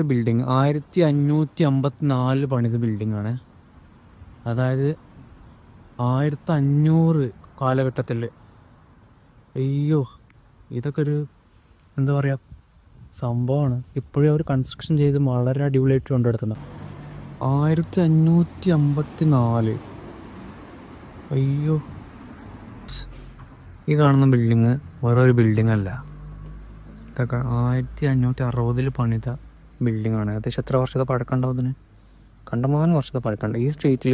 Building 1554 പണിത building ആണ്. അതായത് 1500 കാലഘട്ടത്തിൽ. അയ്യോ, ഇതൊക്കെ ഒരു എന്താ പറയുക സംഭവമാണ്. ഇപ്പോഴും അവർ കൺസ്ട്രക്ഷൻ ചെയ്ത് വളരെ അടിപൊളിയായിട്ട് കൊണ്ടുനടത്തുന്നത്. 1554. അയ്യോ, ഈ കാണുന്ന ബിൽഡിങ് വേറൊരു ബിൽഡിംഗ് അല്ല. ഇതൊക്കെ 1560 പണിത ബിൽഡിംഗ് ആണ്. ഏകദേശം എത്ര വർഷത്തെ പഴക്കമുണ്ടാവും ഇതിന്? കണ്ടമാനം വർഷത്തെ പഴക്കമുണ്ട്. ഈ സ്ട്രീറ്റിൽ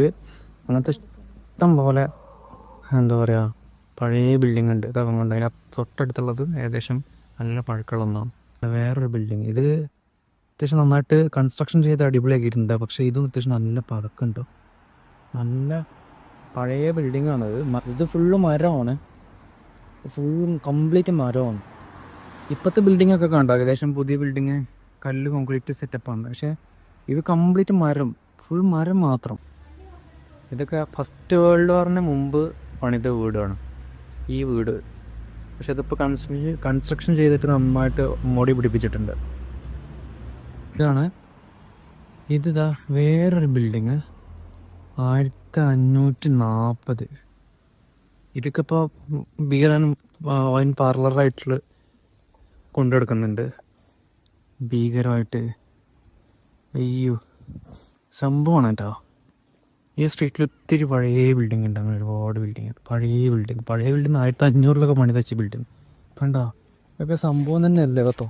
അങ്ങനത്തെ ഇഷ്ടം പോലെ എന്താ പറയുക പഴയ ബിൽഡിംഗ് ഉണ്ട്. ഇതൊക്കെ കൊണ്ട് അതിന് തൊട്ടടുത്തുള്ളത് ഏകദേശം നല്ല പഴക്കമുള്ള ഒന്നാണ്. വേറൊരു ബിൽഡിങ്, ഇത് അത്യാവശ്യം നന്നായിട്ട് കൺസ്ട്രക്ഷൻ ചെയ്ത് അടിപൊളിയാക്കിയിട്ടുണ്ട്. പക്ഷേ ഇതും അത്യാവശ്യം നല്ല പഴക്കമുണ്ട്. നല്ല പഴയ ബിൽഡിംഗ് ആണ്. ഇത് ഫുള്ള് മരമാണ്, ഫുള്ളും കംപ്ലീറ്റ് മരമാണ്. ഇപ്പോഴത്തെ ബിൽഡിങ്ങൊക്കെ കണ്ടോ ഏകദേശം പുതിയ ബിൽഡിങ് കല്ല് കോൺക്രീറ്റ് സെറ്റപ്പാണ്. പക്ഷേ ഇത് കംപ്ലീറ്റ് മരം, ഫുൾ മരം മാത്രം. ഇതൊക്കെ ഫസ്റ്റ് വേൾഡ് വാറിന് മുമ്പ് പണിത വീടാണ് ഈ വീട്. പക്ഷെ ഇതിപ്പോൾ കൺസ്ട്രക്ഷൻ ചെയ്തിട്ട് നന്നായിട്ട് മോടി പിടിപ്പിച്ചിട്ടുണ്ട്. ഇതാ വേറൊരു ബിൽഡിങ് 1540. ഇതൊക്കെ ഇപ്പോൾ ബിയർ വൈൻ പാർലറായിട്ടുള്ള കൊണ്ടുനടക്കുന്നുണ്ട് ഭീകരമായിട്ട്. അയ്യോ, സംഭവമാണ് കേട്ടോ. ഈ സ്ട്രീറ്റിൽ ഒത്തിരി പഴയ ബിൽഡിംഗ് ഉണ്ട്. അങ്ങനെ ഒരുപാട് ബിൽഡിങ്, പഴയ ബിൽഡിങ് 1500 പണി വെച്ച ബിൽഡിങ് കണ്ടോ. ഇതൊക്കെ സംഭവം തന്നെ അല്ലേ കേട്ടോ.